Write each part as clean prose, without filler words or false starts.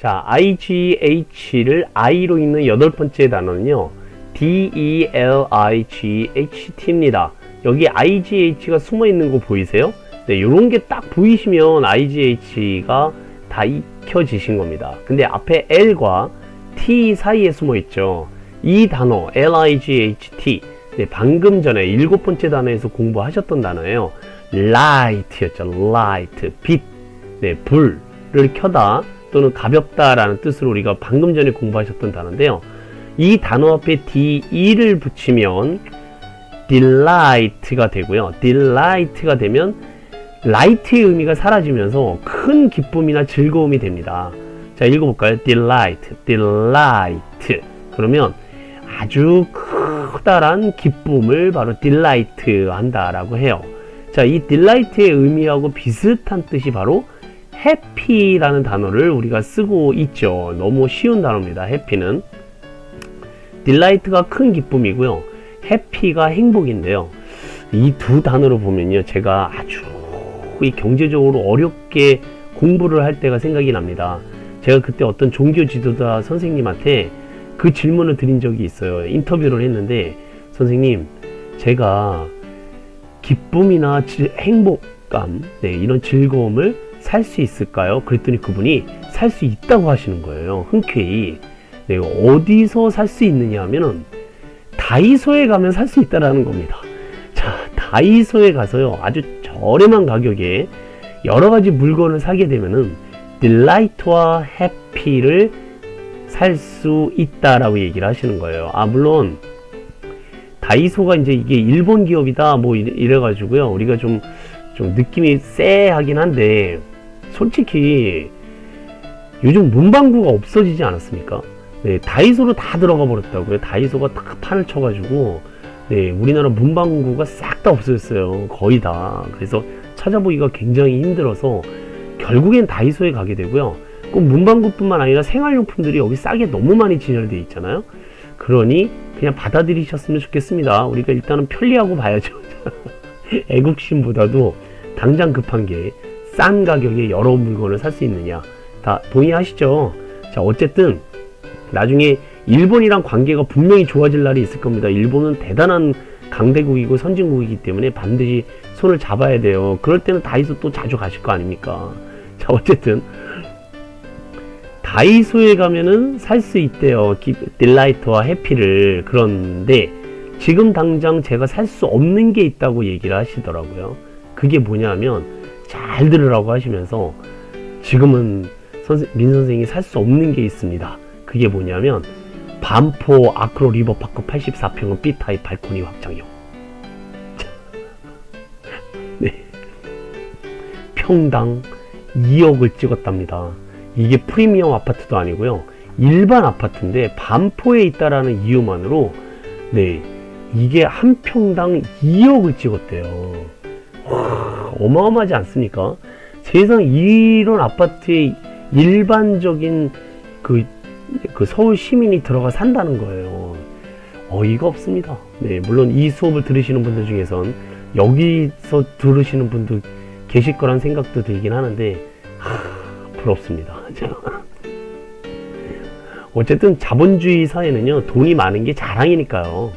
자, IGH를 I로 읽는 여덟 번째 단어는요, DELIGHT입니다. 여기 IGH가 숨어 있는 거 보이세요? 네, 요런 게 딱 보이시면 IGH가 다 익혀지신 겁니다. 근데 앞에 L과 T 사이에 숨어 있죠. 이 단어, LIGHT. 네, 방금 전에 일곱 번째 단어에서 공부하셨던 단어예요. light였죠. light, 빛. 네, 불을 켜다 또는 가볍다라는 뜻으로 우리가 방금 전에 공부하셨던 단어인데요. 이 단어 앞에 DE를 붙이면 delight가 되고요. delight가 되면 light의 의미가 사라지면서 큰 기쁨이나 즐거움이 됩니다. 자, 읽어볼까요? delight. 그러면 아주 크다란 기쁨을 바로 delight 한다라고 해요. 자, 이 delight의 의미하고 비슷한 뜻이 바로 happy라는 단어를 우리가 쓰고 있죠. 너무 쉬운 단어입니다. happy는. delight가 큰 기쁨이고요. happy가 행복인데요. 이 두 단어로 보면요, 제가 아주 이 경제적으로 어렵게 공부를 할 때가 생각이 납니다. 제가 그때 어떤 종교 지도자 선생님한테 그 질문을 드린 적이 있어요. 인터뷰를 했는데, 선생님, 제가 기쁨이나 행복감, 네, 이런 즐거움을 살 수 있을까요? 그랬더니 그분이 살 수 있다고 하시는 거예요. 흔쾌히. 네, 어디서 살 수 있느냐 하면은 다이소에 가면 살 수 있다라는 겁니다. 자, 다이소에 가서요, 아주 저렴한 가격에 여러 가지 물건을 사게 되면은 delight와 happy를 살 수 있다라고 얘기를 하시는 거예요. 아, 물론 다이소가 이제 이게 일본 기업이다 뭐 이래가지고요, 우리가 좀 느낌이 쎄하긴 한데, 솔직히 요즘 문방구가 없어지지 않았습니까? 네, 다이소로 다 들어가 버렸다고요. 다이소가 딱 판을 쳐가지고, 네, 우리나라 문방구가 싹 다 없어졌어요. 거의 다. 그래서 찾아보기가 굉장히 힘들어서 결국엔 다이소에 가게 되고요. 꼭 문방구뿐만 아니라 생활용품들이 여기 싸게 너무 많이 진열되어 있잖아요. 그러니 그냥 받아들이셨으면 좋겠습니다. 우리가 일단은 편리하고 봐야죠. 애국심보다도 당장 급한 게 싼 가격에 여러 물건을 살 수 있느냐. 다 동의하시죠? 자, 어쨌든 나중에 일본이랑 관계가 분명히 좋아질 날이 있을 겁니다. 일본은 대단한 강대국이고 선진국이기 때문에 반드시 손을 잡아야 돼요. 그럴 때는 다이소 또 자주 가실 거 아닙니까? 자, 어쨌든 다이소에 가면은 살 수 있대요. 딜라이트와 해피를. 그런데 지금 당장 제가 살 수 없는 게 있다고 얘기를 하시더라고요. 그게 뭐냐면, 잘 들으라고 하시면서, 지금은 민 선생이 살 수 없는 게 있습니다. 그게 뭐냐면 반포 아크로 리버파크 84평은 B타입 발코니 확장형. 네. 평당 2억을 찍었답니다. 이게 프리미엄 아파트도 아니고요, 일반 아파트인데 반포에 있다라는 이유만으로, 네, 이게 한 평당 2억을 찍었대요. 와, 어마어마하지 않습니까? 세상 이런 아파트에 일반적인 그 서울 시민이 들어가 산다는 거예요. 어이가 없습니다. 네, 물론 이 수업을 들으시는 분들 중에선 여기서 들으시는 분도 계실 거란 생각도 들긴 하는데, 부럽습니다. 어쨌든 자본주의 사회는요, 돈이 많은 게 자랑이니까요.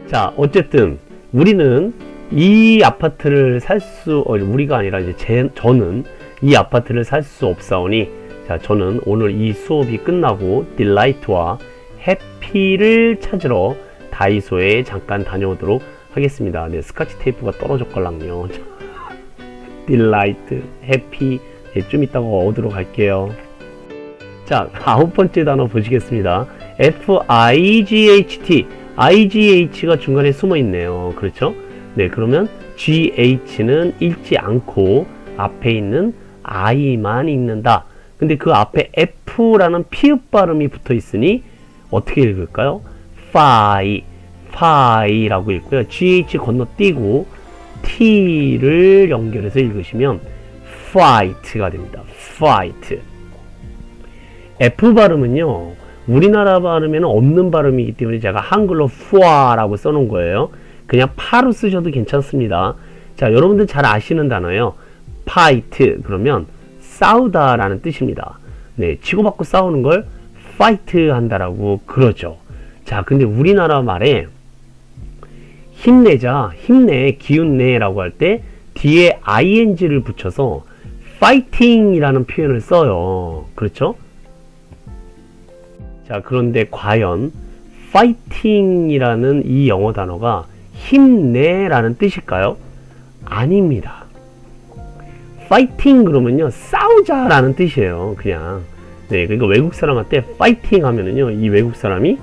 자, 어쨌든 우리는 이 아파트를 우리가 아니라 이제 저는 이 아파트를 살 수 없사오니, 자, 저는 오늘 이 수업이 끝나고 딜라이트와 해피를 찾으러 다이소에 잠깐 다녀오도록 하겠습니다. 네, 스카치 테이프가 떨어졌걸랑요. 딜라이트, 해피, 네, 좀 이따가 얻으러 갈게요. 자, 아홉 번째 단어 보시겠습니다. FIGHT. IGH가 중간에 숨어 있네요. 그렇죠? 네, 그러면 GH는 읽지 않고 앞에 있는 I만 읽는다. 근데 그 앞에 F라는 피읍 발음이 붙어 있으니 어떻게 읽을까요? 파이라고 읽고요. GH 건너뛰고 T를 연결해서 읽으시면 fight가 됩니다. fight. F 발음은요, 우리나라 발음에는 없는 발음이기 때문에 제가 한글로 fua라고 써놓은 거예요. 그냥 파로 쓰셔도 괜찮습니다. 자, 여러분들 잘 아시는 단어예요. fight. 그러면 싸우다 라는 뜻입니다. 네, 치고받고 싸우는 걸 fight 한다라고 그러죠. 자, 근데 우리나라 말에 힘내자, 힘내, 기운내라고 할 때 뒤에 ing를 붙여서 fighting이라는 표현을 써요. 그렇죠? 자, 그런데 과연 fighting이라는 이 영어 단어가 힘내라는 뜻일까요? 아닙니다. fighting 그러면요, 싸우자라는 뜻이에요. 그냥. 네, 그러니까 외국 사람한테 fighting 하면은요, 이 외국 사람이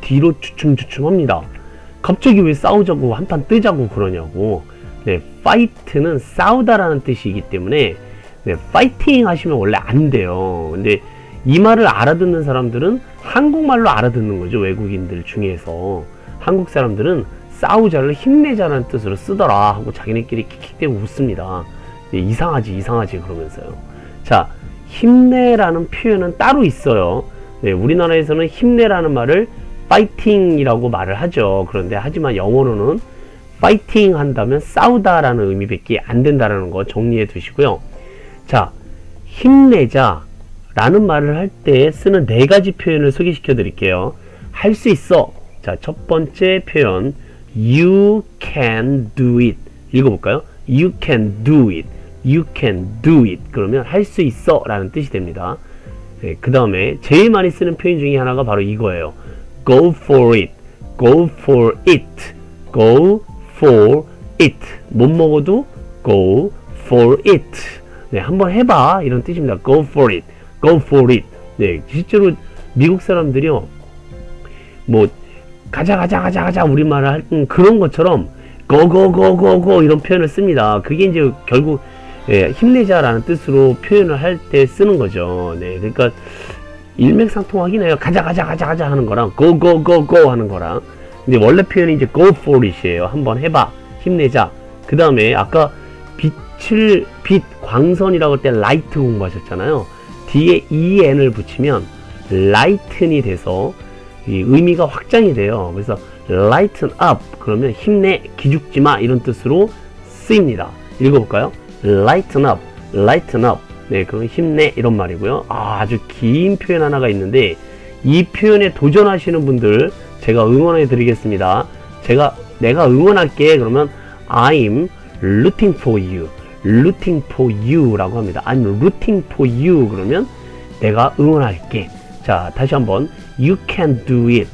뒤로 주춤주춤 합니다. 갑자기 왜 싸우자고 한판 뜨자고 그러냐고. 네, fight는 싸우다라는 뜻이기 때문에 네, fighting 하시면 원래 안 돼요. 근데 이 말을 알아듣는 사람들은 한국말로 알아듣는 거죠. 외국인들 중에서. 한국 사람들은 싸우자를 힘내자라는 뜻으로 쓰더라 하고 자기네끼리 킥킥대고 웃습니다. 네, 이상하지 그러면서요. 자, 힘내라는 표현은 따로 있어요. 네, 우리나라에서는 힘내라는 말을 fighting이라고 말을 하죠. 그런데 하지만 영어로는 fighting 한다면 싸우다라는 의미밖에 안 된다라는 거 정리해 두시고요. 자, 힘내자 라는 말을 할 때 쓰는 네 가지 표현을 소개시켜 드릴게요. 할 수 있어. 자, 첫 번째 표현 You can do it. 읽어볼까요? You can do it. You can do it. 그러면 할 수 있어 라는 뜻이 됩니다. 네, 그 다음에 제일 많이 쓰는 표현 중에 하나가 바로 이거예요. Go for it. Go for it. Go for it. 못 먹어도 go for it. 네, 한번 해봐 이런 뜻입니다. Go for it. Go for it. 네, 실제로 미국 사람들이요, 뭐 가자 우리말을 할 그런 것처럼 go 이런 표현을 씁니다. 그게 이제 결국 예, 힘내자라는 뜻으로 표현을 할 때 쓰는 거죠. 네, 그러니까 일맥상통하긴 해요. 가자 하는 거랑 go 하는 거랑. 근데 원래 표현이 이제 go for it이에요. 한번 해봐, 힘내자. 그 다음에 아까 빛 광선이라고 할 때 light 공부하셨잖아요. 뒤에 en을 붙이면 lighten이 돼서 이 의미가 확장이 돼요. 그래서 lighten up 그러면 힘내, 기죽지마 이런 뜻으로 쓰입니다. 읽어볼까요? lighten up. 네, 그럼 힘내 이런 말이고요. 아주 긴 표현 하나가 있는데 이 표현에 도전하시는 분들 제가 응원해 드리겠습니다. 내가 응원할게. 그러면 I'm rooting for you. rooting for you 라고 합니다. I'm rooting for you 그러면 내가 응원할게. 자, 다시 한번 You can do it.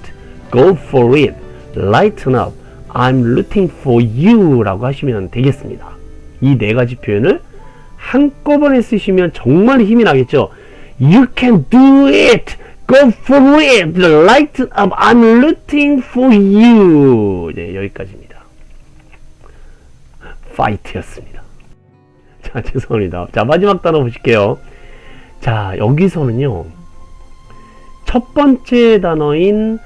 Go for it. Lighten up. I'm rooting for you 라고 하시면 되겠습니다. 이 네 가지 표현을 한꺼번에 쓰시면 정말 힘이 나겠죠. You can do it. Go for it. Lighten up. I'm rooting for you. 네, 여기까지입니다. fight였습니다. 자, 죄송합니다. 자, 마지막 단어 보실게요. 자, 여기서는요, 첫 번째 단어인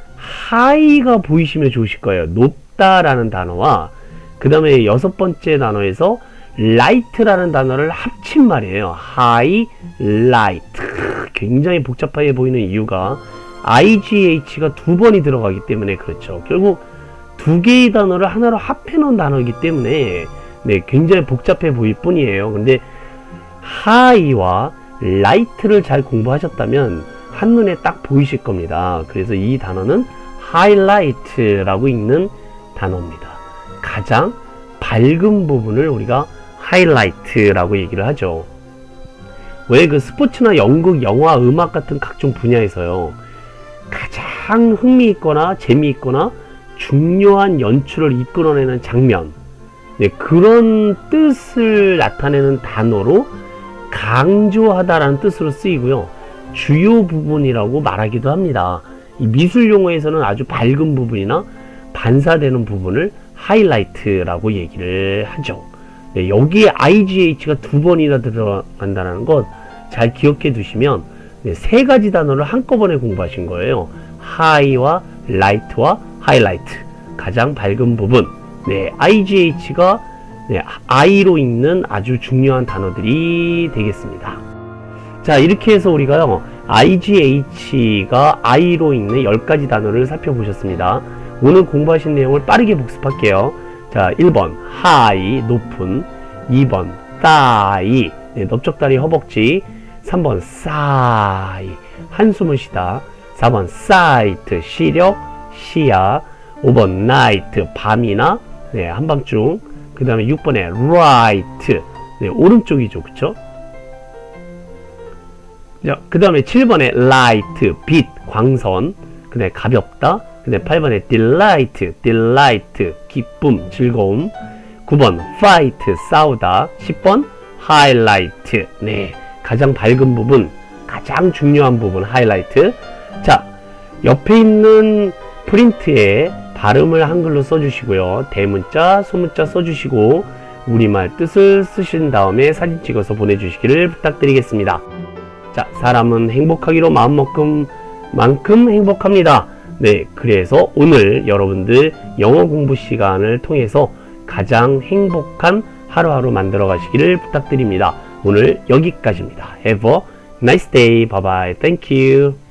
high가 보이시면 좋으실 거예요. 높다라는 단어와 그 다음에 여섯 번째 단어에서 light라는 단어를 합친 말이에요. high, light. 굉장히 복잡하게 보이는 이유가 IGH가 두 번이 들어가기 때문에 그렇죠. 결국 두 개의 단어를 하나로 합해 놓은 단어이기 때문에 네, 굉장히 복잡해 보일 뿐이에요. 근데 high와 light를 잘 공부하셨다면 한눈에 딱 보이실 겁니다. 그래서 이 단어는 highlight라고 읽는 단어입니다. 가장 밝은 부분을 우리가 highlight라고 얘기를 하죠. 왜 그 스포츠나 연극, 영화, 음악 같은 각종 분야에서요, 가장 흥미있거나 재미있거나 중요한 연출을 이끌어내는 장면, 네, 그런 뜻을 나타내는 단어로 강조하다라는 뜻으로 쓰이고요. 주요 부분이라고 말하기도 합니다. 이 미술 용어에서는 아주 밝은 부분이나 반사되는 부분을 하이라이트라고 얘기를 하죠. 네, 여기에 IGH가 두 번이나 들어간다는 것 잘 기억해 두시면 네, 세 가지 단어를 한꺼번에 공부하신 거예요. 하이와 라이트와 하이라이트, 가장 밝은 부분. 네, IGH가 네, I로 읽는 아주 중요한 단어들이 되겠습니다. 자, 이렇게 해서 우리가요, IGH가 I로 읽는 10가지 단어를 살펴보셨습니다. 오늘 공부하신 내용을 빠르게 복습할게요. 자, 1번 high, 높은. 2번 thigh, 네, 넓적다리 허벅지. 3번 sigh 한숨을 쉬다. 4번 sight 시력 시야. 5번 night 밤이나 네, 한밤중. 그 다음에 6번에 right 네, 오른쪽이죠. 그쵸? 자, 그 다음에 7번에 light 빛 광선. 그 다음에 가볍다. 그 다음에 8번에 delight 기쁨 즐거움. 9번 fight 싸우다. 10번 highlight 네, 가장 밝은 부분 가장 중요한 부분 highlight. 자, 옆에 있는 프린트에 발음을 한글로 써주시고요. 대문자, 소문자 써주시고 우리말 뜻을 쓰신 다음에 사진 찍어서 보내주시기를 부탁드리겠습니다. 자, 사람은 행복하기로 마음먹은 만큼 행복합니다. 네, 그래서 오늘 여러분들 영어 공부 시간을 통해서 가장 행복한 하루하루 만들어 가시기를 부탁드립니다. 오늘 여기까지입니다. Have a nice day. Bye bye. Thank you.